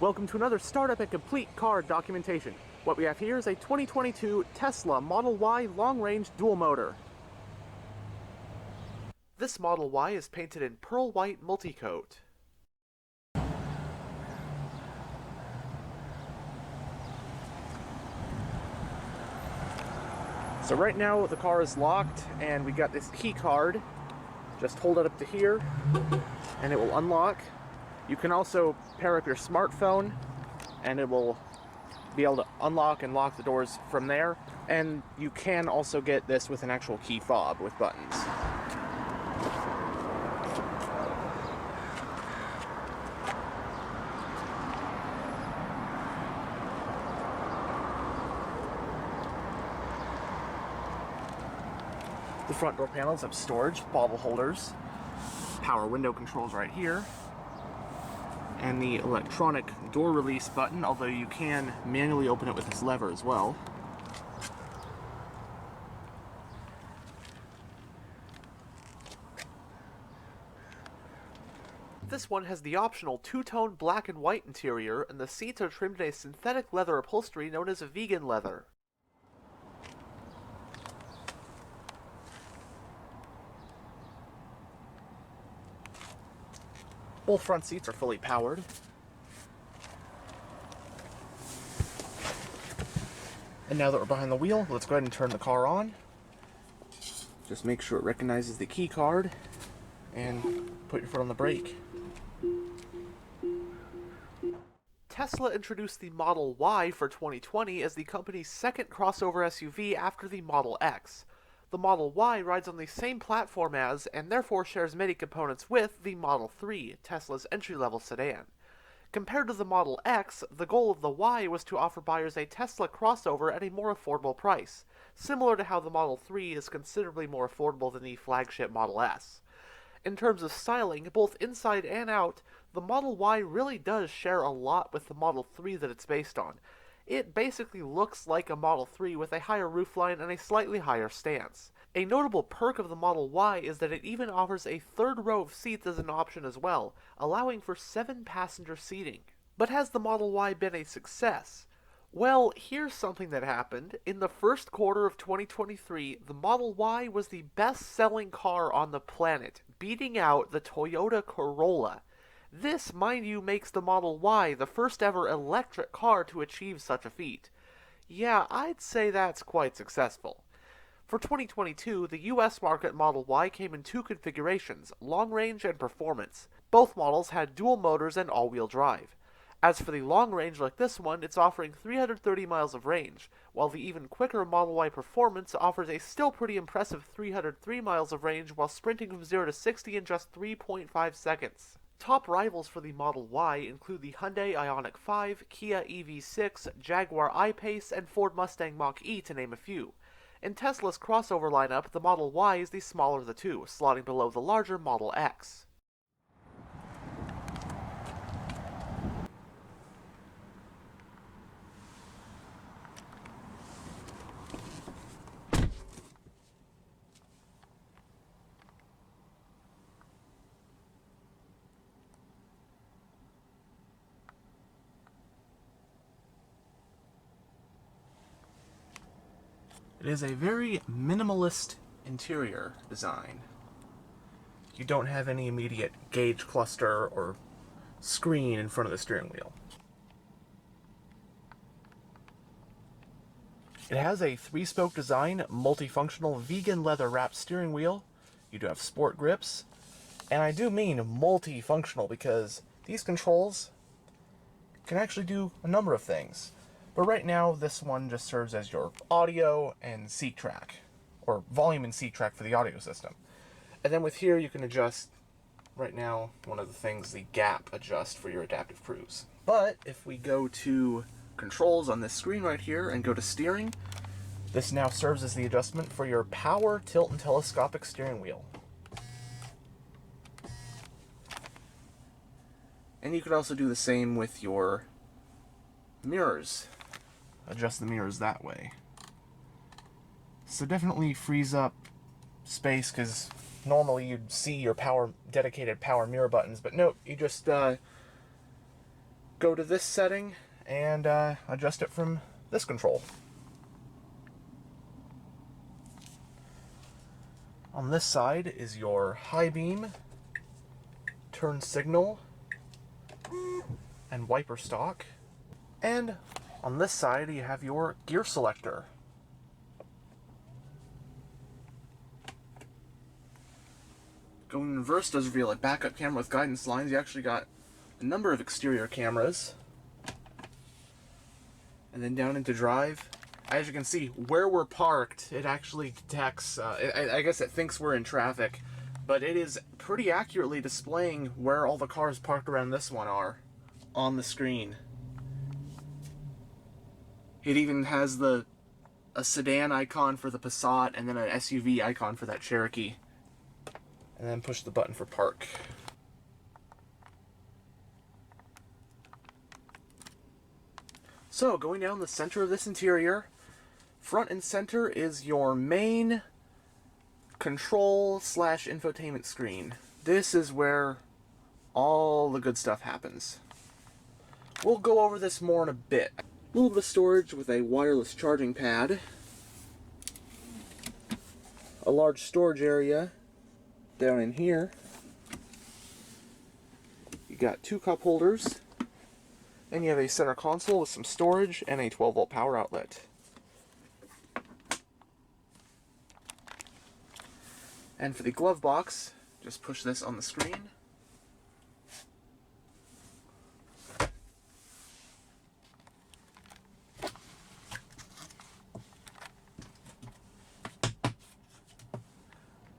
Welcome to another Startup and Complete car documentation. What we have here is a 2022 Tesla Model Y long-range dual motor. This Model Y is painted in pearl white multicoat. So right now the car is locked and we got this key card. Just hold it up to here and it will unlock. You can also pair up your smartphone and it will be able to unlock and lock the doors from there. And you can also get this with an actual key fob with buttons. The front door panels have storage, bottle holders, power window controls right here, and the electronic door release button, although you can manually open it with this lever as well. This one has the optional two-tone black and white interior, and the seats are trimmed in a synthetic leather upholstery known as vegan leather. Both front seats are fully powered. And now that we're behind the wheel, let's go ahead and turn the car on. Just make sure it recognizes the key card and put your foot on the brake. Tesla introduced the Model Y for 2020 as the company's second crossover SUV after the Model X. The Model Y rides on the same platform as, and therefore shares many components with, the Model 3, Tesla's entry-level sedan. Compared to the Model X, the goal of the Y was to offer buyers a Tesla crossover at a more affordable price, similar to how the Model 3 is considerably more affordable than the flagship Model S. In terms of styling, both inside and out, the Model Y really does share a lot with the Model 3 that it's based on. It basically looks like a Model 3 with a higher roofline and a slightly higher stance. A notable perk of the Model Y is that it even offers a third row of seats as an option as well, allowing for 7-passenger seating. But has the Model Y been a success? Well, here's something that happened. In the first quarter of 2023, the Model Y was the best-selling car on the planet, beating out the Toyota Corolla. This, mind you, makes the Model Y the first ever electric car to achieve such a feat. Yeah, I'd say that's quite successful. For 2022, the US market Model Y came in two configurations, long range and performance. Both models had dual motors and all-wheel drive. As for the long range like this one, it's offering 330 miles of range, while the even quicker Model Y Performance offers a still pretty impressive 303 miles of range while sprinting from 0 to 60 in just 3.5 seconds. Top rivals for the Model Y include the Hyundai Ioniq 5, Kia EV6, Jaguar I-Pace, and Ford Mustang Mach-E to name a few. In Tesla's crossover lineup, the Model Y is the smaller of the two, slotting below the larger Model X. It is a very minimalist interior design. You don't have any immediate gauge cluster or screen in front of the steering wheel. It has a 3-spoke design, multifunctional vegan leather wrapped steering wheel. You do have sport grips, and I do mean multifunctional because these controls can actually do a number of things. But right now, this one just serves as your audio and seat track, or volume and seat track for the audio system. And then with here, you can adjust, right now, one of the things, the gap adjust for your adaptive cruise. But if we go to controls on this screen right here and go to steering, this now serves as the adjustment for your power, tilt, and telescopic steering wheel. And you could also do the same with your mirrors. Adjust the mirrors that way. So definitely frees up space, because normally you'd see your dedicated power mirror buttons, but nope, you just go to this setting and adjust it from this control. On this side is your high beam, turn signal, and wiper stalk. And on this side you have your gear selector. Going in reverse does reveal a backup camera with guidance lines. You actually got a number of exterior cameras. And then down into drive, as you can see, where we're parked, it actually detects, I guess it thinks we're in traffic, but it is pretty accurately displaying where all the cars parked around this one are on the screen. It even has a sedan icon for the Passat and then an SUV icon for that Cherokee. And then push the button for park. So, going down the center of this interior, front and center is your main control/infotainment screen. This is where all the good stuff happens. We'll go over this more in a bit. A little bit of storage with a wireless charging pad. A large storage area down in here. You got 2 cup holders. Then you have a center console with some storage and a 12-volt power outlet. And for the glove box, just push this on the screen.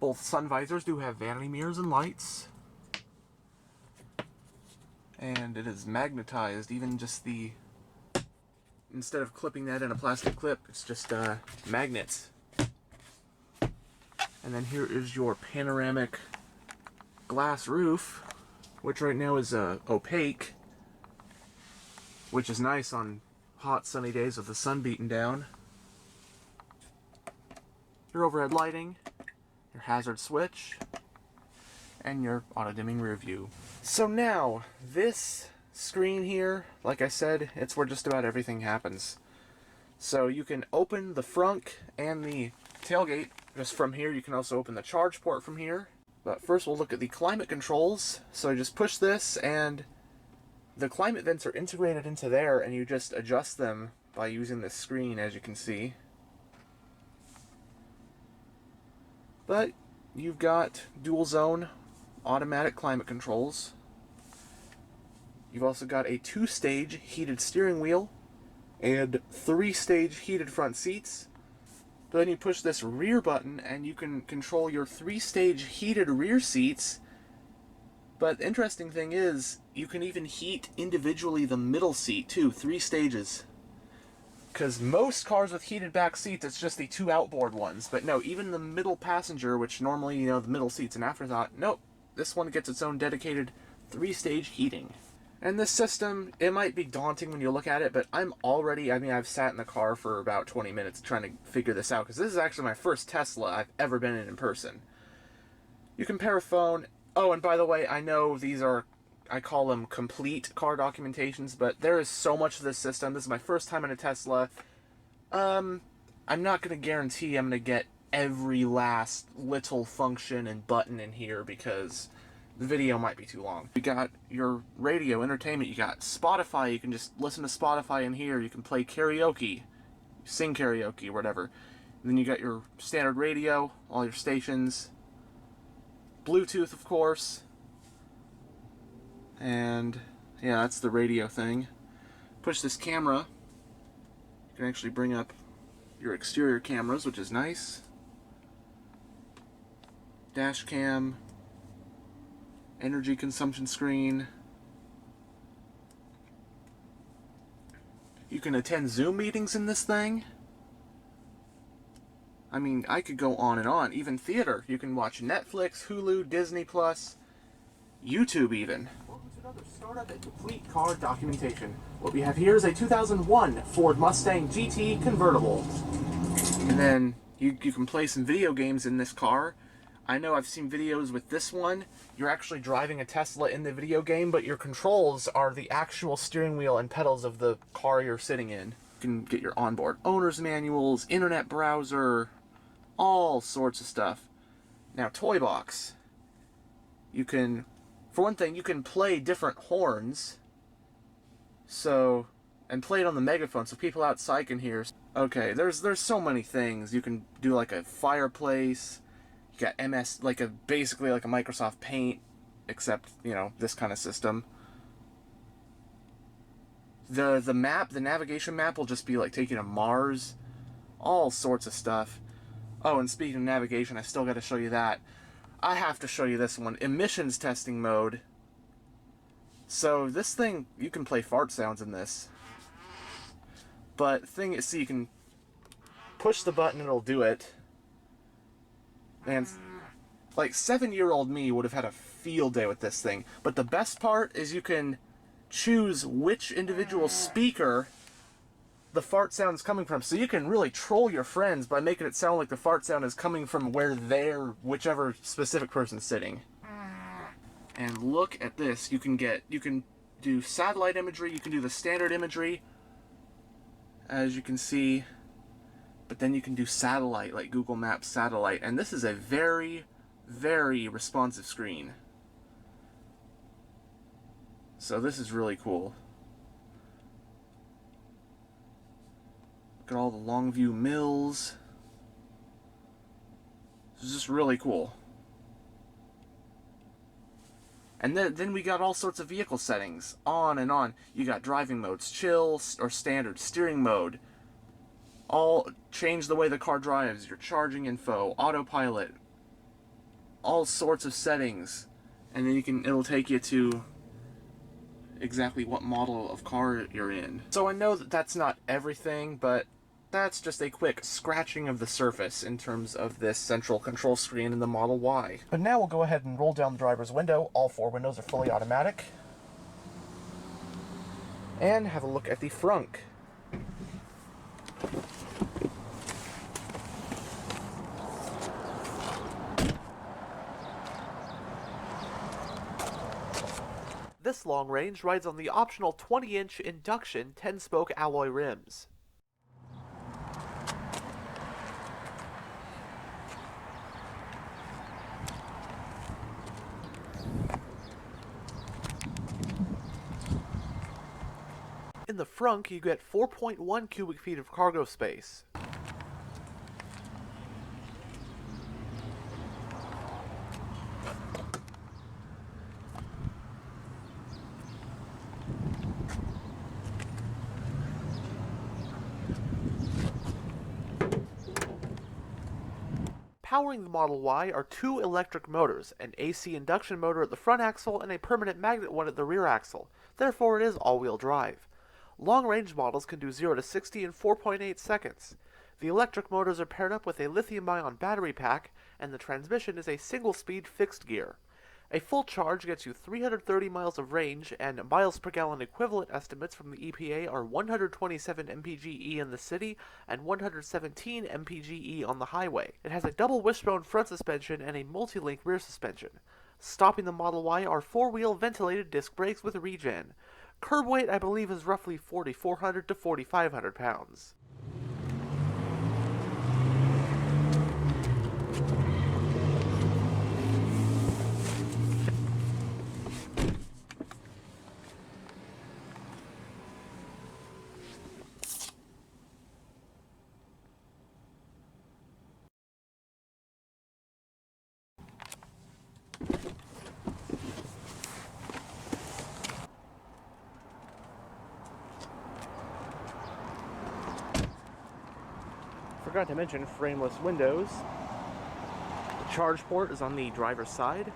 Both sun visors do have vanity mirrors and lights. And it is magnetized, even just instead of clipping that in a plastic clip, it's just magnets. And then here is your panoramic glass roof, which right now is opaque, which is nice on hot sunny days with the sun beating down. Your overhead lighting, your hazard switch, and your auto-dimming rear view. So now, this screen here, like I said, it's where just about everything happens. So you can open the frunk and the tailgate just from here. You can also open the charge port from here. But first we'll look at the climate controls. So I just push this and the climate vents are integrated into there, and you just adjust them by using this screen, as you can see. But you've got dual zone automatic climate controls. You've also got a 2-stage heated steering wheel and 3-stage heated front seats. But then you push this rear button and you can control your 3-stage heated rear seats. But the interesting thing is, you can even heat individually the middle seat too, 3 stages. Because most cars with heated back seats, it's just the 2 outboard ones. But no, even the middle passenger, which normally, you know, the middle seat's an afterthought, nope. This one gets its own dedicated 3-stage heating. And this system, it might be daunting when you look at it, but I've sat in the car for about 20 minutes trying to figure this out, because this is actually my first Tesla I've ever been in person. You can pair a phone. Oh, and by the way, I know these are, I call them complete car documentations, but there is so much of this system. This is my first time in a Tesla. I'm not going to guarantee I'm going to get every last little function and button in here, because the video might be too long. You got your radio, entertainment, you got Spotify, you can just listen to Spotify in here, you can play karaoke, sing karaoke, or whatever. And then you got your standard radio, all your stations, Bluetooth, of course, and yeah, that's the radio thing. Push this camera, you can actually bring up your exterior cameras, which is nice. Dash cam, energy consumption screen. You can attend Zoom meetings in this thing. I mean, I could go on and on. Even theater. You can watch Netflix, Hulu, Disney+, YouTube even. Welcome to another startup and complete car documentation. What we have here is a 2001 Ford Mustang GT convertible. And then you can play some video games in this car. I know I've seen videos with this one. You're actually driving a Tesla in the video game, but your controls are the actual steering wheel and pedals of the car you're sitting in. You can get your onboard owner's manuals, internet browser, all sorts of stuff. Now, Toybox. You can, for one thing, you can play different horns. So, and play it on the megaphone so people outside can hear. Okay, there's so many things. You can do like a fireplace. You got MS, like basically like a Microsoft Paint, except, you know, this kind of system. The navigation map will just be like taking to Mars. All sorts of stuff. Oh, and speaking of navigation, I still got to show you that. I have to show you this one. Emissions testing mode. So this thing, you can play fart sounds in this. But the thing is, see, you can push the button and it'll do it. And like 7-year-old me would have had a field day with this thing. But the best part is you can choose which individual speaker the fart sound is coming from. So you can really troll your friends by making it sound like the fart sound is coming from where whichever specific person's sitting. And look at this. You can do satellite imagery, you can do the standard imagery, as you can see, but then you can do satellite, like Google Maps satellite, and this is a very, very responsive screen. So this is really cool. Look at all the long view mills. This is just really cool. And then we got all sorts of vehicle settings, on and on. You got driving modes, chill or standard, steering mode. All change the way the car drives, your charging info, autopilot. All sorts of settings. And then it'll take you to exactly what model of car you're in. So I know that that's not everything, but that's just a quick scratching of the surface in terms of this central control screen in the Model Y. But now we'll go ahead and roll down the driver's window. All 4 windows are fully automatic. And have a look at the Frunk. This long range rides on the optional 20-inch induction 10-spoke alloy rims. In the Frunk, you get 4.1 cubic feet of cargo space. Powering the Model Y are 2 electric motors, an AC induction motor at the front axle and a permanent magnet one at the rear axle. Therefore, it is all-wheel drive. Long-range models can do 0 to 60 in 4.8 seconds. The electric motors are paired up with a lithium-ion battery pack, and the transmission is a single-speed fixed gear. A full charge gets you 330 miles of range, and miles per gallon equivalent estimates from the EPA are 127 mpge in the city and 117 mpge on the highway. It has a double wishbone front suspension and a multi-link rear suspension. Stopping the Model Y are 4-wheel ventilated disc brakes with regen. Curb weight, I believe, is roughly 4,400 to 4,500 pounds. Forgot to mention frameless windows. The charge port is on the driver's side.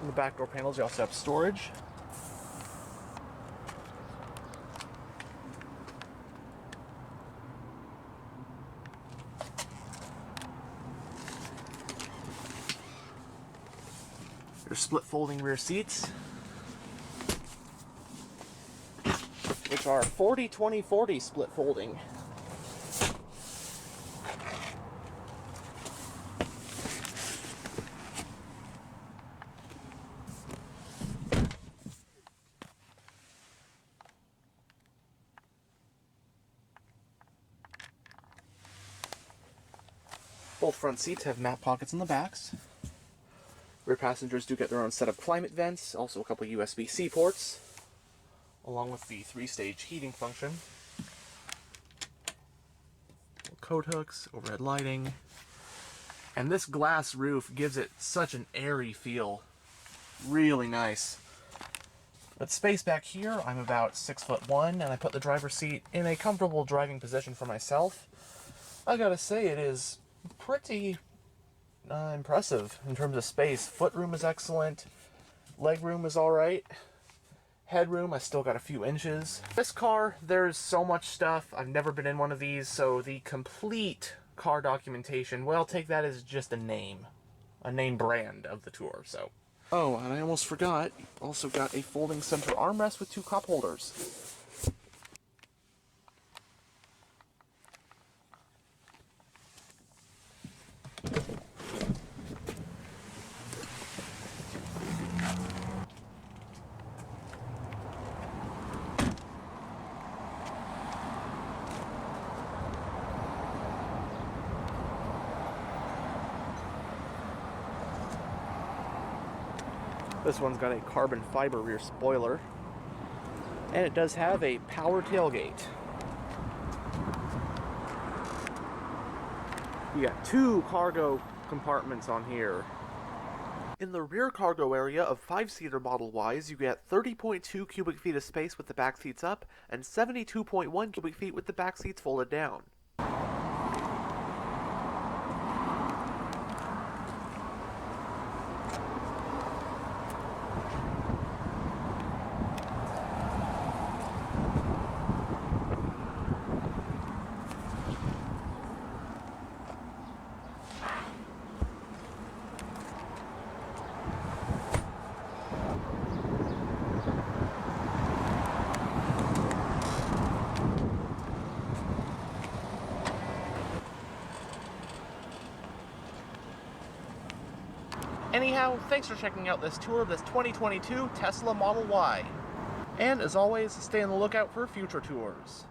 In the back door panels, you also have storage. Your split folding rear seats. which are 40-20-40 split folding. Both front seats have map pockets in the backs. Rear passengers do get their own set of climate vents, also a couple USB-C ports, along with the 3-stage heating function. Coat hooks, overhead lighting, and this glass roof gives it such an airy feel. Really nice. But space back here, I'm about 6'1", and I put the driver's seat in a comfortable driving position for myself. I gotta say, it is pretty impressive in terms of space. Footroom is excellent. Legroom is alright. Headroom, I still got a few inches. This car, there's so much stuff. I've never been in one of these, so the complete car documentation, well, take that as just a name brand of the tour, so. Oh, and I almost forgot, also got a folding center armrest with 2 cup holders. This one's got a carbon fiber rear spoiler, and it does have a power tailgate. You got 2 cargo compartments on here. In the rear cargo area of 5-seater Model Ys, you get 30.2 cubic feet of space with the back seats up, and 72.1 cubic feet with the back seats folded down. Anyhow, thanks for checking out this tour of this 2022 Tesla Model Y. And as always, stay on the lookout for future tours.